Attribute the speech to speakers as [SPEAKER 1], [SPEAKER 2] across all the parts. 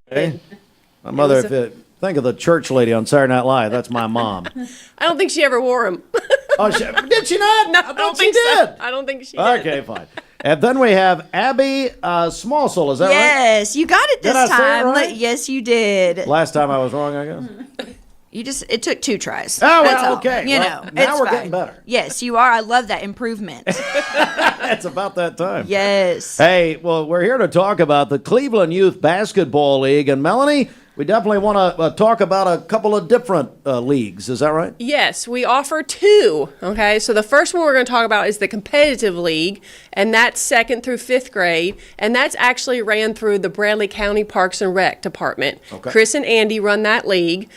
[SPEAKER 1] Hey, my mother, if you think of the church lady on Saturday Night Live, that's my mom.
[SPEAKER 2] I don't think she ever wore them.
[SPEAKER 1] Oh, did she not?
[SPEAKER 2] No,
[SPEAKER 1] I thought she did.
[SPEAKER 2] I don't think she did.
[SPEAKER 1] Okay, fine. And then we have Abby Smallsoul, is that right?
[SPEAKER 3] Yes, you got it this
[SPEAKER 1] Did I say it
[SPEAKER 3] time.
[SPEAKER 1] right?
[SPEAKER 3] Yes, you did.
[SPEAKER 1] Last time I was wrong, I guess.
[SPEAKER 3] It took 2 tries.
[SPEAKER 1] Oh, well,
[SPEAKER 3] That's all.
[SPEAKER 1] okay.
[SPEAKER 3] You
[SPEAKER 1] Well,
[SPEAKER 3] know,
[SPEAKER 1] now
[SPEAKER 3] it's
[SPEAKER 1] we're
[SPEAKER 3] fine.
[SPEAKER 1] getting better.
[SPEAKER 3] Yes, you are. I love that improvement.
[SPEAKER 1] It's about that time.
[SPEAKER 3] Yes.
[SPEAKER 1] Hey, well, we're here to talk about the Cleveland Youth Basketball League. And Melanie, we definitely want to talk about a couple of different leagues. Is that right?
[SPEAKER 2] Yes, we offer 2. Okay, so the first one we're going to talk about is the competitive league, and that's 2nd through 5th grade, and that's actually ran through the Bradley County Parks and Rec Department.
[SPEAKER 1] Okay.
[SPEAKER 2] Chris and Andy run that league.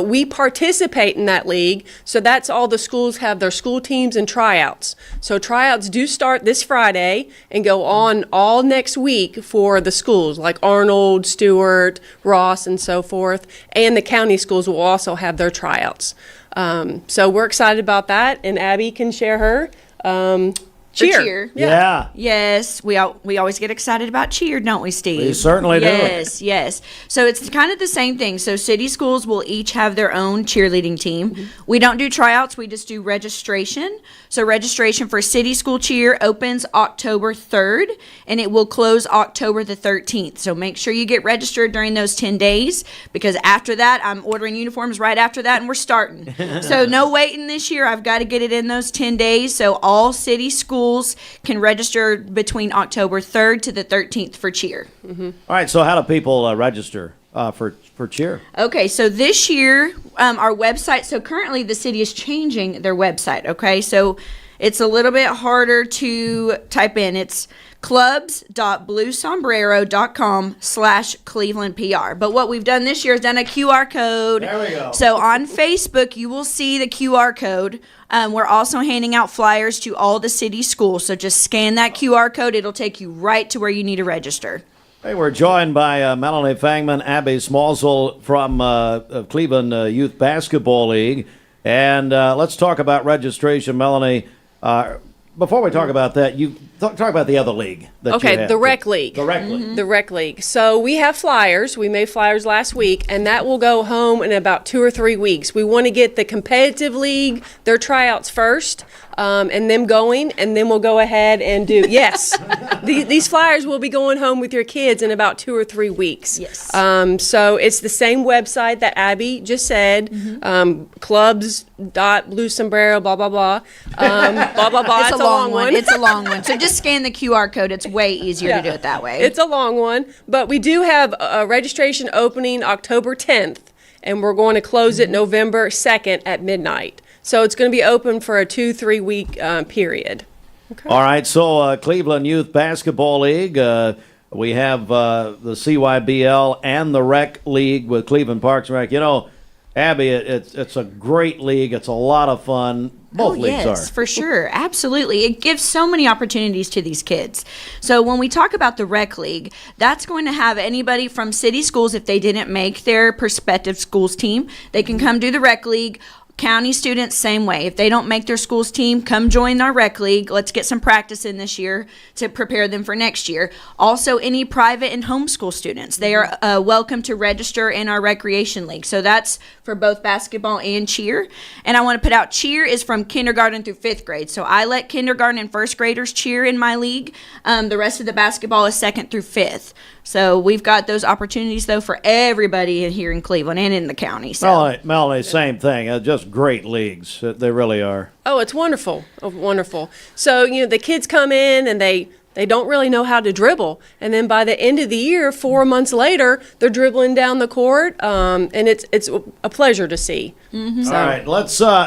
[SPEAKER 2] We participate in that league, so that's all the schools have their school teams and tryouts. So tryouts do start this Friday and go on all next week for the schools like Arnold, Stewart, Ross, and so forth. And the county schools will also have their tryouts. So we're excited about that, and Abby can share her cheer.
[SPEAKER 1] Yeah.
[SPEAKER 3] Yes, we always get excited about cheer, don't we, Steve?
[SPEAKER 1] We certainly do.
[SPEAKER 3] Yes, yes. So it's kind of the same thing. So city schools will each have their own cheerleading team.
[SPEAKER 1] Mm-hmm.
[SPEAKER 3] We don't do tryouts, we just do registration. So registration for city school cheer opens October 3rd, and it will close October the 13th. So make sure you get registered during those 10 days, because after that, I'm ordering uniforms right after that, and we're starting. So no waiting this year. I've got to get it in those 10 days. So all city schools can register between October 3rd to the 13th for cheer.
[SPEAKER 1] All right, so how do people register for cheer?
[SPEAKER 3] Okay, so this year, our website, so currently the city is changing their website, okay? So it's a little bit harder to type in. It's clubs.bluesombrero.com/ClevelandPR. But what we've done this year is done a QR code.
[SPEAKER 1] There we go.
[SPEAKER 3] So on Facebook, you will see the QR code. We're also handing out flyers to all the city schools. So just scan that QR code. It'll take you right to where you need to register.
[SPEAKER 1] Hey, we're joined by Melanie Fangman, Abby Smallsoul from Cleveland Youth Basketball League. And let's talk about registration, Melanie. Before we talk about that, you talk about the other league. That you
[SPEAKER 2] Okay,
[SPEAKER 1] have.
[SPEAKER 2] the rec league.
[SPEAKER 1] The rec league.
[SPEAKER 2] The rec league. So we have flyers. We made flyers last week, and that will go home in about 2 or 3 weeks. We want to get the competitive league, their tryouts first, and them going, and then we'll go ahead and do, yes, these flyers will be going home with your kids in about 2 or 3 weeks.
[SPEAKER 3] Yes.
[SPEAKER 2] So it's the same website that Abby just said, clubs.bluesombrero, blah, blah, blah, blah, blah, blah.
[SPEAKER 3] It's a long one. It's a long one. So just scan the QR code. It's way easier to do it that way.
[SPEAKER 2] It's a long one, but we do have a registration opening October 10th, and we're going to close it November 2nd at midnight. So it's going to be open for a 2-3 week period.
[SPEAKER 1] All right, so Cleveland Youth Basketball League. We have the CYBL and the Rec League with Cleveland Parks and Rec. You know, Abby, it's a great league. It's a lot of fun. Both leagues
[SPEAKER 3] yes,
[SPEAKER 1] are.
[SPEAKER 3] for sure. Absolutely. It gives so many opportunities to these kids. So when we talk about the rec league, that's going to have anybody from city schools, if they didn't make their prospective schools team, they can come do the rec league. County students, same way. If they don't make their school's team, come join our rec league. Let's get some practice in this year to prepare them for next year. Also, any private and homeschool students, they are welcome to register in our recreation league. So that's for both basketball and cheer. And I want to put out cheer is from kindergarten through 5th grade. So I let kindergarten and 1st graders cheer in my league. The rest of the basketball is 2nd through 5th. So we've got those opportunities, though, for everybody here in Cleveland and in the county. So.
[SPEAKER 1] Melanie, same thing. Just great leagues. They really are.
[SPEAKER 2] Oh, it's wonderful. Oh, wonderful. So, the kids come in and they don't really know how to dribble. And then by the end of the year, 4 months later, they're dribbling down the court. And it's a pleasure to see.
[SPEAKER 3] Mm-hmm.
[SPEAKER 2] So.
[SPEAKER 1] All right,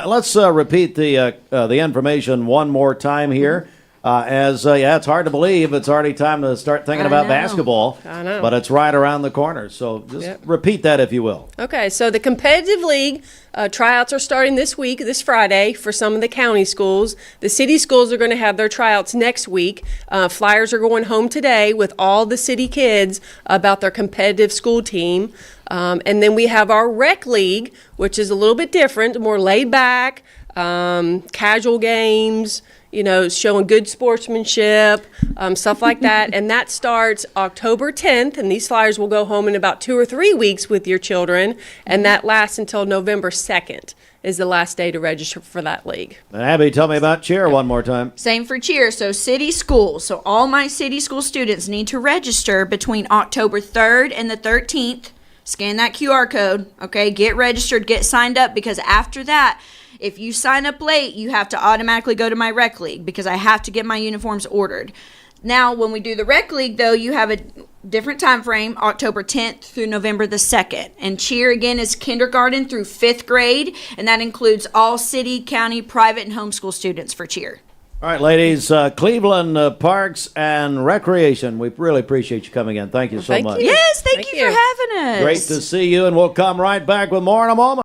[SPEAKER 1] let's repeat the information one more time here. It's hard to believe it's already time to start thinking about basketball.
[SPEAKER 2] I know.
[SPEAKER 1] But it's right around the corner. So just repeat that if you will.
[SPEAKER 2] Okay, so the competitive league tryouts are starting this Friday, for some of the county schools. The city schools are going to have their tryouts next week. Flyers are going home today with all the city kids about their competitive school team. And then we have our rec league, which is a little bit different, more laid back, casual games. showing good sportsmanship, stuff like that. And that starts October 10th, and these flyers will go home in about 2 or 3 weeks with your children, and that lasts until November 2nd is the last day to register for that league.
[SPEAKER 1] And Abby, tell me about cheer one more time.
[SPEAKER 3] Same for cheer. So city schools. So all my city school students need to register between October 3rd and the 13th. Scan that QR code. Okay, get registered, get signed up, because after that, if you sign up late, you have to automatically go to my rec league because I have to get my uniforms ordered. Now, when we do the rec league, though, you have a different time frame, October 10th through November the 2nd. And cheer, again, is kindergarten through 5th grade, and that includes all city, county, private, and homeschool students for cheer.
[SPEAKER 1] All right, ladies, Cleveland Parks and Recreation, we really appreciate you coming in. Thank you so
[SPEAKER 2] Thank
[SPEAKER 1] much.
[SPEAKER 2] you.
[SPEAKER 3] Yes, thank
[SPEAKER 2] Thank
[SPEAKER 3] you for
[SPEAKER 2] you.
[SPEAKER 3] having us.
[SPEAKER 1] Great to see you, and we'll come right back with more in a moment.